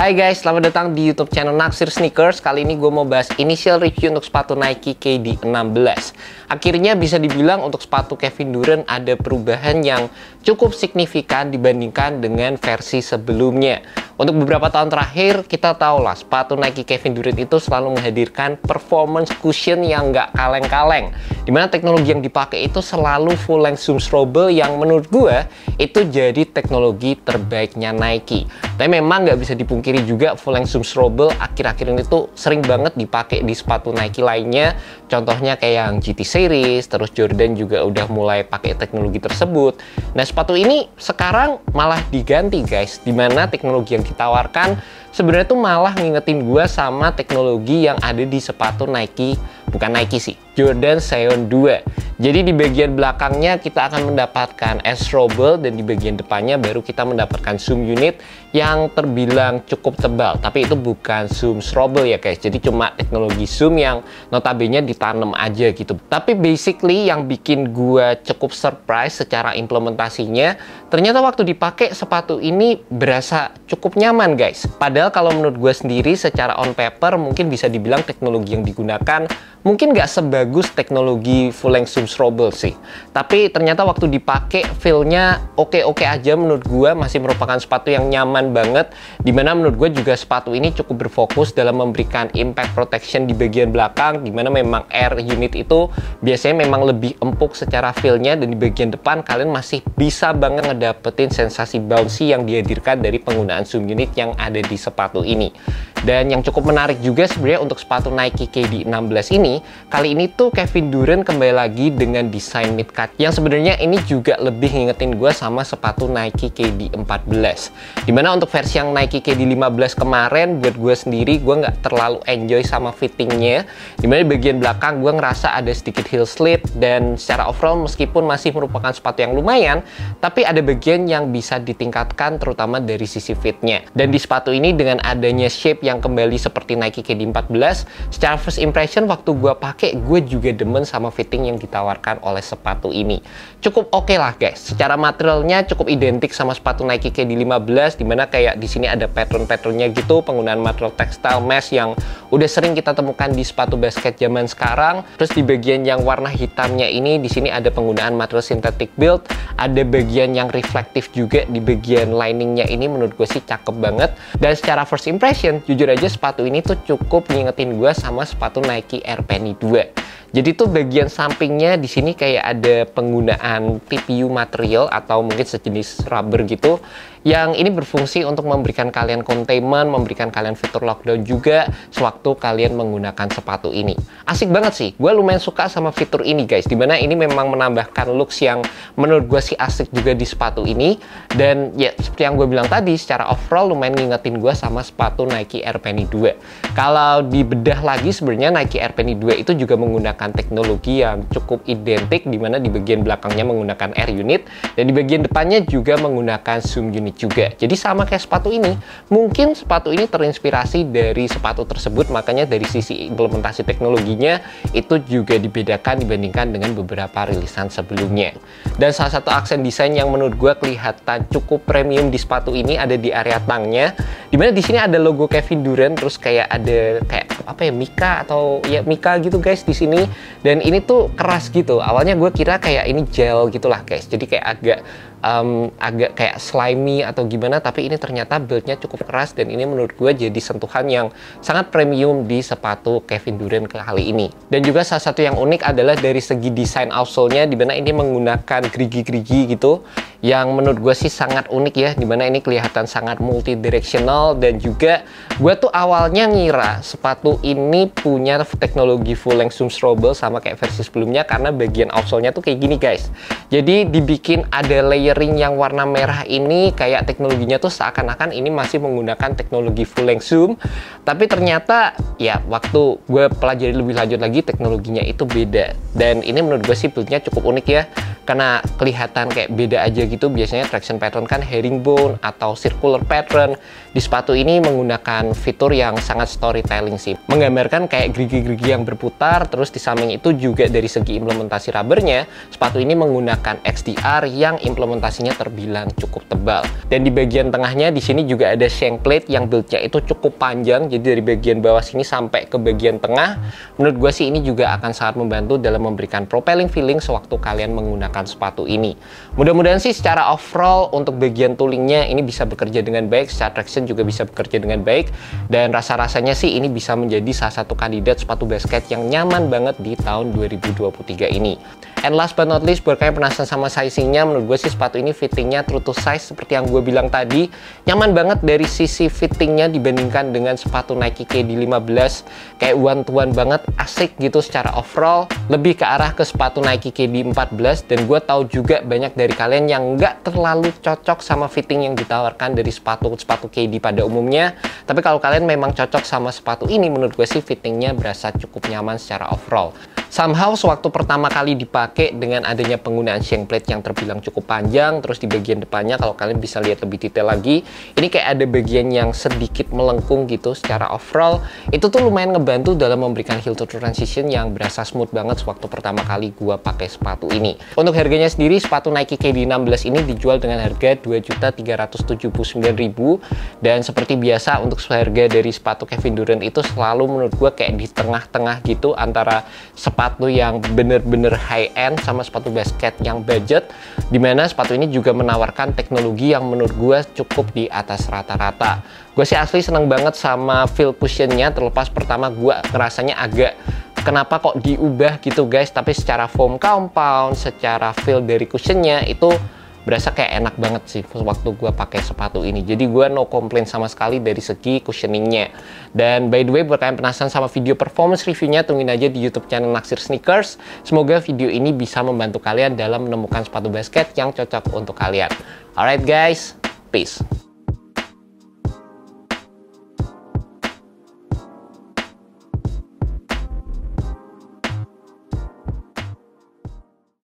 Hai guys, selamat datang di YouTube channel Naksir Sneakers. Kali ini gue mau bahas initial review untuk sepatu Nike KD16. Akhirnya bisa dibilang untuk sepatu Kevin Durant ada perubahan yang cukup signifikan dibandingkan dengan versi sebelumnya. Untuk beberapa tahun terakhir, kita tahu lah sepatu Nike Kevin Durant itu selalu menghadirkan performance cushion yang nggak kaleng-kaleng. Dimana teknologi yang dipakai itu selalu full length zoom strobel yang menurut gue itu jadi teknologi terbaiknya Nike. Tapi memang nggak bisa dipungkiri juga full length zoom strobel akhir-akhir ini tuh sering banget dipakai di sepatu Nike lainnya. Contohnya kayak yang GT Series, terus Jordan juga udah mulai pakai teknologi tersebut. Nah, sepatu ini sekarang malah diganti guys, dimana teknologi yang ditawarkan sebenarnya tuh malah ngingetin gue sama teknologi yang ada di sepatu Nike, bukan Nike sih, Jordan Scion 2. Jadi di bagian belakangnya kita akan mendapatkan S-strobel dan di bagian depannya baru kita mendapatkan zoom unit yang terbilang cukup tebal. Tapi itu bukan zoom strobel ya guys, jadi cuma teknologi zoom yang notabene ditanam aja gitu. Tapi basically yang bikin gue cukup surprise secara implementasinya, ternyata waktu dipakai sepatu ini berasa cukup nyaman guys. Padahal kalau menurut gue sendiri secara on paper mungkin bisa dibilang teknologi yang digunakan mungkin nggak sebagus teknologi full length zoom strobel sih. Tapi ternyata waktu dipakai feel-nya oke-oke aja menurut gue, masih merupakan sepatu yang nyaman banget. Dimana menurut gue juga sepatu ini cukup berfokus dalam memberikan impact protection di bagian belakang, dimana memang air unit itu biasanya memang lebih empuk secara feel-nya, dan di bagian depan kalian masih bisa banget ngedapetin sensasi bouncy yang dihadirkan dari penggunaan zoom unit yang ada di sepatu ini. Dan yang cukup menarik juga sebenarnya untuk sepatu Nike KD16 ini, kali ini tuh Kevin Durant kembali lagi dengan desain mid-cut yang sebenarnya ini juga lebih ngingetin gue sama sepatu Nike KD14. Dimana untuk versi yang Nike KD15 kemarin, buat gue sendiri gue nggak terlalu enjoy sama fittingnya. Dimana di bagian belakang gue ngerasa ada sedikit heel slit, dan secara overall meskipun masih merupakan sepatu yang lumayan, tapi ada bagian yang bisa ditingkatkan terutama dari sisi fitnya. Dan di sepatu ini dengan adanya shape yang kembali seperti Nike KD14, secara first impression waktu gue pakai, gue juga demen sama fitting yang ditawarkan oleh sepatu ini. Cukup oke lah guys, secara materialnya cukup identik sama sepatu Nike KD15, dimana kayak di sini ada pattern-patternnya gitu, penggunaan material textile mesh yang udah sering kita temukan di sepatu basket zaman sekarang. Terus di bagian yang warna hitamnya ini, di sini ada penggunaan material synthetic build, ada bagian yang reflektif juga di bagian liningnya ini, menurut gue sih cakep banget. Dan secara first impression, jujur aja sepatu ini tuh cukup ngingetin gue sama sepatu Nike Air Penny 2. Jadi tuh bagian sampingnya di sini kayak ada penggunaan TPU material atau mungkin sejenis rubber gitu, yang ini berfungsi untuk memberikan kalian containment, memberikan kalian fitur lockdown juga sewaktu kalian menggunakan sepatu ini. Asik banget sih, gue lumayan suka sama fitur ini guys, dimana ini memang menambahkan looks yang menurut gue sih asik juga di sepatu ini. Dan ya seperti yang gue bilang tadi, secara overall lumayan ngingetin gue sama sepatu Nike Air Penny 2. Kalau dibedah lagi sebenarnya Nike Air Penny 2 itu juga menggunakan teknologi yang cukup identik, dimana di bagian belakangnya menggunakan air unit dan di bagian depannya juga menggunakan zoom unit juga. Jadi sama kayak sepatu ini, mungkin sepatu ini terinspirasi dari sepatu tersebut, makanya dari sisi implementasi teknologinya itu juga dibedakan dibandingkan dengan beberapa rilisan sebelumnya. Dan salah satu aksen desain yang menurut gue kelihatan cukup premium di sepatu ini ada di area tangnya, dimana di sini ada logo Kevin Durant, terus kayak ada kayak apa ya, Mika atau ya Mika gitu guys di sini. Dan ini tuh keras gitu. Awalnya gue kira kayak ini gel gitulah guys, jadi kayak agak kayak slimy atau gimana, tapi ini ternyata build-nya cukup keras, dan ini menurut gue jadi sentuhan yang sangat premium di sepatu Kevin Durant kali ini. Dan juga salah satu yang unik adalah dari segi desain outsole-nya, dimana ini menggunakan gerigi-gerigi gitu, yang menurut gue sih sangat unik ya, dimana ini kelihatan sangat multi directional. Dan juga gue tuh awalnya ngira sepatu ini punya teknologi full length zoom strobel sama kayak versi sebelumnya, karena bagian outsole-nya tuh kayak gini guys. Jadi dibikin ada layering yang warna merah ini, kayak teknologinya tuh seakan-akan ini masih menggunakan teknologi full length zoom, tapi ternyata ya waktu gue pelajari lebih lanjut lagi teknologinya itu beda. Dan ini menurut gue sih build-nya cukup unik ya, karena kelihatan kayak beda aja gitu. Biasanya traction pattern kan herringbone atau circular pattern. Di sepatu ini menggunakan fitur yang sangat storytelling sih, menggambarkan kayak gerigi-gerigi yang berputar. Terus di samping itu juga dari segi implementasi rubbernya, sepatu ini menggunakan XDR yang implementasinya terbilang cukup tebal. Dan di bagian tengahnya di sini juga ada shank plate yang build-nya itu cukup panjang, jadi dari bagian bawah sini sampai ke bagian tengah. Menurut gue sih ini juga akan sangat membantu dalam memberikan propelling feeling sewaktu kalian menggunakan sepatu ini. Mudah-mudahan sih secara overall untuk bagian toolingnya ini bisa bekerja dengan baik, secara traction juga bisa bekerja dengan baik, dan rasa-rasanya sih ini bisa menjadi salah satu kandidat sepatu basket yang nyaman banget di tahun 2023 ini. And last but not least, buat kalian penasaran sama sizingnya, menurut gue sih sepatu ini fittingnya true to size seperti yang gue bilang tadi. Nyaman banget dari sisi fittingnya dibandingkan dengan sepatu Nike KD15, kayak one-to-one banget, asik gitu secara overall. Lebih ke arah ke sepatu Nike KD14, dan gue tahu juga banyak dari kalian yang nggak terlalu cocok sama fitting yang ditawarkan dari sepatu-sepatu KD pada umumnya. Tapi kalau kalian memang cocok sama sepatu ini, menurut gue sih fittingnya berasa cukup nyaman secara overall. Somehow sewaktu pertama kali dipakai dengan adanya penggunaan shank plate yang terbilang cukup panjang, terus di bagian depannya kalau kalian bisa lihat lebih detail lagi, ini kayak ada bagian yang sedikit melengkung gitu secara overall. Itu tuh lumayan ngebantu dalam memberikan heel to toe transition yang berasa smooth banget sewaktu pertama kali gua pakai sepatu ini. Untuk harganya sendiri, sepatu Nike KD16 ini dijual dengan harga Rp2.379.000, dan seperti biasa untuk harga dari sepatu Kevin Durant itu selalu menurut gua kayak di tengah-tengah gitu antara sepatu yang bener-bener high-end sama sepatu basket yang budget, dimana sepatu ini juga menawarkan teknologi yang menurut gue cukup di atas rata-rata. Gue sih asli seneng banget sama feel cushionnya, terlepas pertama gue ngerasanya agak kenapa kok diubah gitu guys, tapi secara foam compound, secara feel dari cushionnya itu berasa kayak enak banget sih waktu gue pakai sepatu ini. Jadi gue no complain sama sekali dari segi cushioningnya. Dan by the way, buat kalian penasaran sama video performance reviewnya, tungguin aja di YouTube channel Naksir Sneakers. Semoga video ini bisa membantu kalian dalam menemukan sepatu basket yang cocok untuk kalian. Alright guys, peace.